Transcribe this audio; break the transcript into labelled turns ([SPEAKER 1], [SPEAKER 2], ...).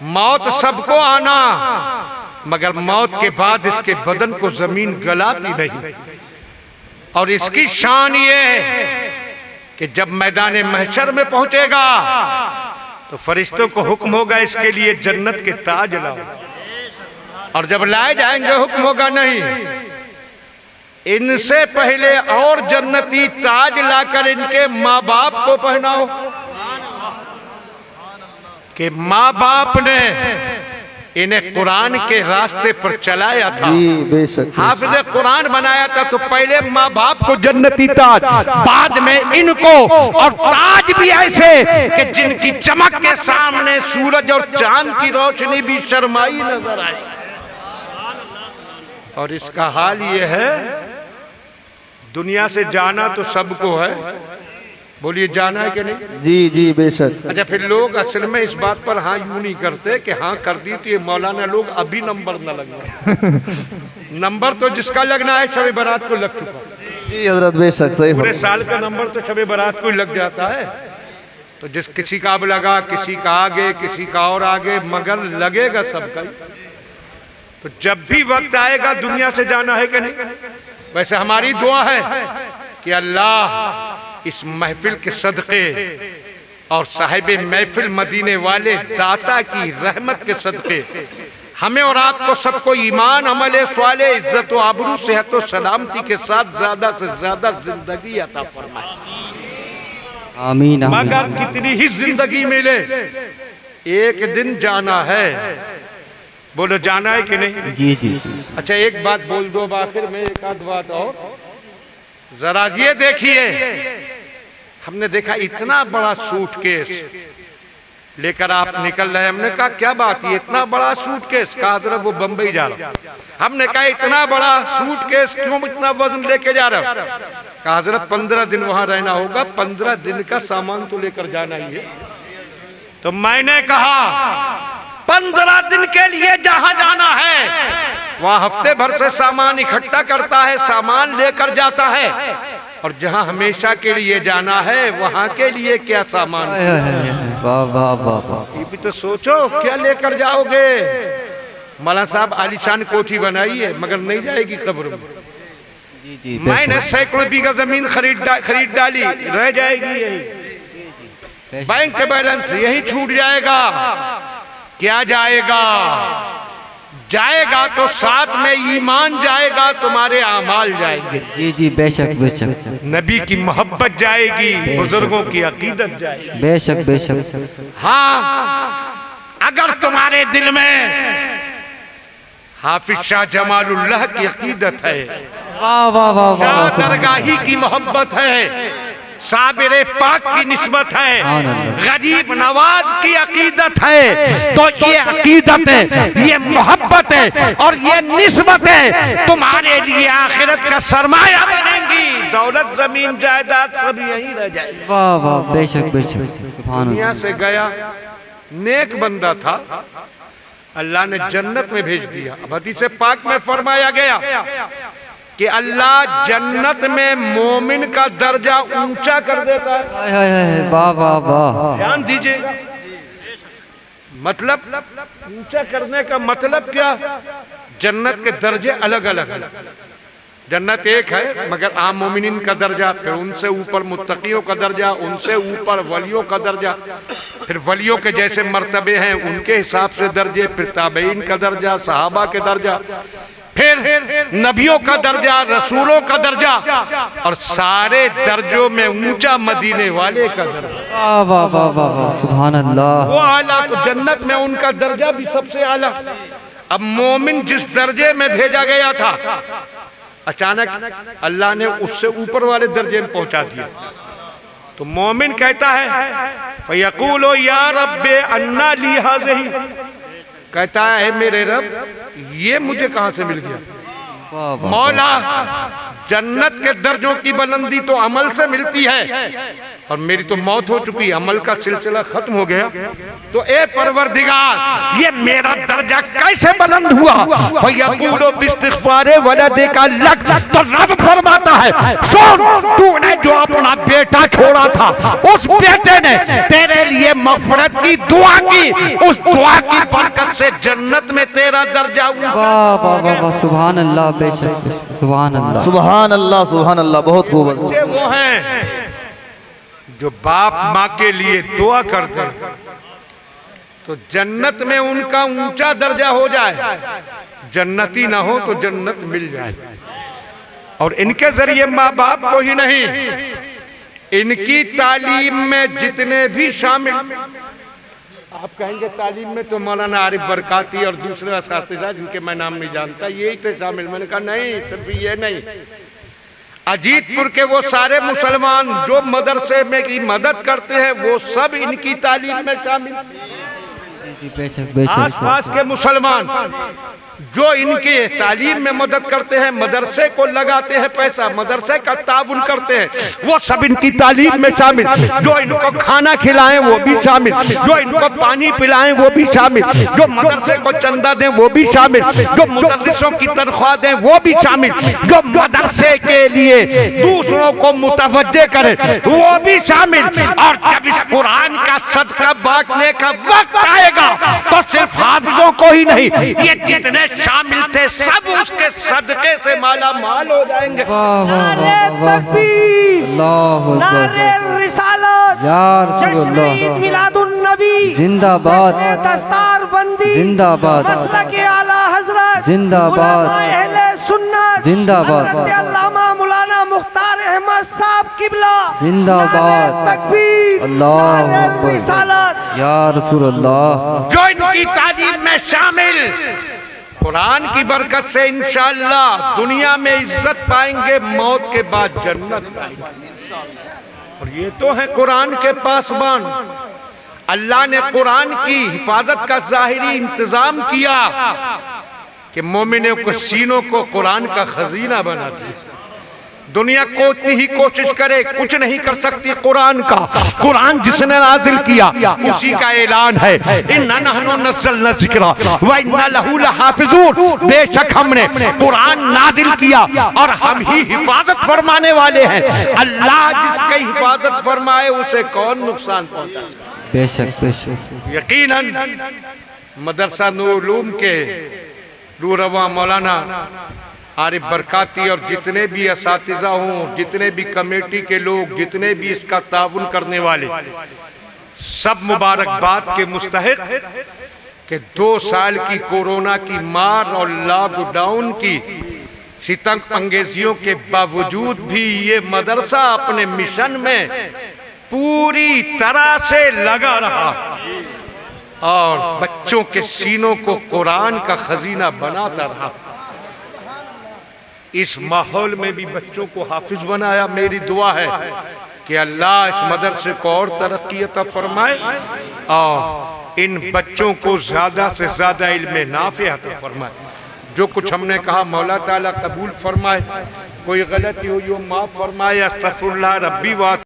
[SPEAKER 1] मौत सबको आना, मगर मौत के बाद इसके बदन को जमीन गलाती नहीं। और इसकी शान ये है कि जब मैदान महशर में पहुंचेगा तो फरिश्तों को हुक्म होगा इसके लिए जन्नत के ताज लाओ, और जब लाए जाएंगे हुक्म होगा नहीं, इनसे पहले और जन्नती ताज लाकर इनके माँ बाप को पहनाओ कि माँ बाप ने इन्हें कुरान के रास्ते पर चलाया था, हाफिज कुरान बनाया था, तो पहले माँ बाप को जन्नती ताज, बाद में इनको, और ताज भी ऐसे कि जिनकी चमक के सामने सूरज और चांद की रोशनी भी शर्माई नजर आए। और इसका हाल ये है, दुनिया से जाना तो सबको है, बोलिए जाना है कि नहीं?
[SPEAKER 2] जी जी बेशक।
[SPEAKER 1] अच्छा, फिर लोग असल में इस बात पर हाँ यूं नहीं करते कि हाँ कर दी तो ये मौलाना लोग अभी नंबर न लगना। नंबर तो जिसका लगना है शब बारात को लग चुका।
[SPEAKER 2] जी हजरत बेशक सही।
[SPEAKER 1] पूरे साल का नंबर तो शब बारात को ही लग जाता है। तो जिस किसी का अब लगा, किसी का आगे, किसी का और आगे, मगर लगेगा सबका। तो जब भी वक्त आएगा दुनिया से जाना है कि नहीं। वैसे हमारी दुआ है कि अल्लाह इस महफिल के सदक़े और साहिब महफिल मदीने वाले दाता की रहमत के सदक़े हमें और आपको सबको ईमान, अमल स्वाले, इज्जत व आबरू, सेहत व सलामती के साथ ज्यादा से ज्यादा जिंदगी अता फरमाए।
[SPEAKER 2] आमीन।
[SPEAKER 1] मगर कितनी ही जिंदगी मिले, एक दिन जाना है। बोलो जाना है कि नहीं?
[SPEAKER 2] जी जी जी।
[SPEAKER 1] अच्छा, एक बात बोल दो आखिर में, एक आध बात और। जरा ये देखिए, हमने देखा इतना बड़ा सूटकेस लेकर आप निकल रहे। हमने कहा क्या बात है इतना बड़ा सूटकेस? कहा हजरत वो बंबई जा रहा। हमने कहा इतना बड़ा सूटकेस क्यों, इतना वजन लेके जा रहा? कहा हजरत 15 दिन वहां रहना होगा, 15 दिन का सामान तो लेकर जाना ही है। तो मैंने कहा 15 दिन के लिए जहां जाना है वहां हफ्ते भर से सामान इकट्ठा करता है, सामान लेकर जाता है, और जहां हमेशा के लिए जाना है वहां के लिए क्या सामान।
[SPEAKER 2] वाह वाह वाह।
[SPEAKER 1] ये भी तो सोचो क्या लेकर जाओगे। मौलाना साहब आलीशान कोठी बनाई है मगर नहीं जाएगी कब्र में।
[SPEAKER 2] जी जी।
[SPEAKER 1] मैंने सैकड़ों बीघा जमीन खरीद डाली, रह जाएगी यही। बैंक के बैलेंस यही छूट जाएगा। क्या जाएगा? जाएगा तो साथ में ईमान जाएगा, तुम्हारे आमाल जाएंगे।
[SPEAKER 2] जी जी बेशक बेशक।
[SPEAKER 1] नबी की मोहब्बत जाएगी, बुजुर्गों की अकीदत जाएगी।
[SPEAKER 2] बेशक बेशक।
[SPEAKER 1] हाँ, अगर तुम्हारे दिल में हाफिज शाह जमालुल्लाह की अकीदत है,
[SPEAKER 2] वाह वाह वाह वाह,
[SPEAKER 1] दरगाही की मोहब्बत है, साबिरे पाक की निस्बत है, गरीब नवाज की अकीदत है, तो ये अकीदत है, ये मोहब्बत है और ये निस्बत है तुम्हारे लिए आखिरत का सरमाया बनेंगी। दौलत जमीन जायदाद सब यहीं रह जाएगी।
[SPEAKER 2] वाह वाह बेशक बेशक।
[SPEAKER 1] दुनिया से गया, नेक बंदा था, अल्लाह ने जन्नत में भेज दिया। अब हदीस पाक में फरमाया गया कि अल्लाह जन्नत में मोमिन का दर्जा ऊंचा कर देता है।
[SPEAKER 2] वाह वाह वाह।
[SPEAKER 1] ध्यान दीजिए, मतलब ऊंचा करने का मतलब क्या? जन्नत के दर्जे अलग अलग हैं। जन्नत एक है मगर आम मोमिनीन का दर्जा, फिर उनसे ऊपर मुत्तकियों का दर्जा, उनसे ऊपर वलियों का दर्जा, फिर वलियों के जैसे मर्तबे हैं उनके हिसाब से दर्जे, फिर ताबईन का दर्जा, सहाबा के दर्जा, फिर नबियों का दर्जा, रसूलों का दर्जा, और सारे दर्जों में ऊंचा मदीने वाले का दर्जा।
[SPEAKER 2] वाह वाह वाह वाह, सुभान अल्लाह।
[SPEAKER 1] वो आला, तो जन्नत में उनका दर्जा भी सबसे आला। अब मोमिन जिस दर्जे में भेजा गया था, अचानक अल्लाह ने उससे ऊपर वाले दर्जे में पहुंचा दिया। तो मोमिन कहता है फयकूलो या रब्बे अन्ना ली हाज़िही, कहता है मेरे रब ये मुझे कहां से मिल गया। मौला, जन्नत के दर्जों की बुलंदी तो अमल से मिलती है और मेरी तो मौत हो चुकी, अमल का सिलसिला खत्म हो गया, तो ए परवरदिगार ये मेरा दर्जा कैसे बुलंद हुआ? फयकूलो बिस्तिग़फ़ारे वलदिका लक, तो रब फरमाता है सुन, तूने जो अपना बेटा छोड़ा था उस बेटे ने तेरे लिए मग़फ़िरत की दुआ की, उस दुआ की से जन्नत में तेरा दर्जा ऊंचा।
[SPEAKER 2] वाह वाह वाह वाह सुभान अल्लाह बेशक बेशक सुभान अल्लाह
[SPEAKER 3] सुभान अल्लाह सुभान अल्लाह। बहुत खूब।
[SPEAKER 1] बच्चे वो हैं जो बाप माँ के लिए दुआ करते हैं तो जन्नत में उनका ऊंचा दर्जा हो जाए, जन्नती ना हो तो जन्नत मिल जाए। और इनके जरिए माँ बाप को ही नहीं, इनकी तालीम में जितने भी शामिल, आप कहेंगे तालीम में तो मौलाना आरिफ बरकाती और दूसरे असातिज़ा जिनके मैं नाम नहीं जानता यही थे शामिल। मैंने कहा नहीं, सिर्फ ये नहीं, अजीतपुर के वो सारे मुसलमान जो मदरसे में की मदद करते हैं वो सब इनकी तालीम में शामिल।
[SPEAKER 2] बेशक बेशक
[SPEAKER 1] आसपास के मुसलमान जो इनके तालीम में मदद करते हैं, मदरसे को लगाते हैं पैसा, मदरसे का ताउन करते हैं, वो सब इनकी तालीम में शामिल। जो इनको खाना खिलाएं वो भी शामिल, जो इनको पानी पिलाएं वो भी शामिल, जो मदरसे को चंदा दें वो भी शामिल, जो मुदर्रिसों की तनख्वाह दें वो भी शामिल, जो मदरसे के लिए दूसरों को मुतवज्जे करें वो भी शामिल। और जब इस कुरान का सदका बांटने का वक्त आएगा तो सिर्फ हाफिजों को ही नहीं, ये जितने शामिल थे सब उसके सदके से माला माल हो जाएंगे।
[SPEAKER 2] वाह वाह
[SPEAKER 4] नारे
[SPEAKER 2] वाह
[SPEAKER 4] तकबीर,
[SPEAKER 2] अल्लाह
[SPEAKER 4] नारे
[SPEAKER 2] अकबर
[SPEAKER 4] रिसालत,
[SPEAKER 2] या रसूल
[SPEAKER 4] जश्न ईद
[SPEAKER 2] अल्लाह
[SPEAKER 4] मिलादुन नबी
[SPEAKER 2] जिंदाबाद,
[SPEAKER 4] जश्न दस्तारबंदी
[SPEAKER 2] जिंदाबाद,
[SPEAKER 4] मसलक आला हजरत
[SPEAKER 2] जिंदाबाद,
[SPEAKER 4] उलमा अहले सुन्नत
[SPEAKER 2] जिंदाबाद,
[SPEAKER 4] हजरत अल्लामा मौलाना मुख्तार अहमद साहब किबला
[SPEAKER 2] जिंदाबाद,
[SPEAKER 4] नारे तकबीर,
[SPEAKER 2] अल्लाह
[SPEAKER 4] नारे
[SPEAKER 2] अकबर
[SPEAKER 4] रिसालत।
[SPEAKER 2] या रसूल अल्लाह।
[SPEAKER 1] जो इनकी तालीम में शामिल कुरान की बरकत से इंशाअल्लाह दुनिया में इज्जत पाएंगे, मौत के बाद जन्नत पाएंगे। और ये तो है कुरान के पासबान। अल्लाह ने कुरान की हिफाजत का ज़ाहिरी इंतजाम किया कि मोमिनों के सीनों को कुरान का खजीना बना दिया। दुनिया कोई ही कोशिश करे कुछ नहीं कर सकती कुरान का। कुरान जिसने नाजिल किया उसी का ऐलान है, इन्ना नहनु नज़्ज़लना ज़िक्रा व इन्ना लहू लहाफ़िज़ून। बेशक हमने कुरान नाजिल किया और हम ही हिफाजत फरमाने वाले हैं। अल्लाह जिसकी हिफाजत फरमाए उसे कौन नुकसान पहुंचा।
[SPEAKER 2] बेशक बेशक
[SPEAKER 1] यकीनन मदरसा नूर उलूम के रूरवा मौलाना आरिफ बरकाती और जितने भी असातिज़ा हों, जितने भी कमेटी के लोग, जितने भी इसका ताउन करने वाले, सब मुबारकबाद के मुस्तहिक कि 2 साल की कोरोना की मार और लॉकडाउन की सितंग अंगेजियों के बावजूद भी ये मदरसा अपने मिशन में पूरी तरह से लगा रहा और बच्चों के सीनों को कुरान का खजीना बनाता रहा। इस माहौल में भी बच्चों को हाफिज बनाया। मेरी दुआ है कि अल्लाह इस मदरसे को और तरक्की अता फरमाए और इन बच्चों को ज्यादा से ज्यादा इल्म नाफिया अता फरमाए। जो कुछ हमने कहा मौला ताला कबूल फरमाए, कोई गलती हुई हो माफ फरमाए। अस्तगफिरुल्लाह रब्बी व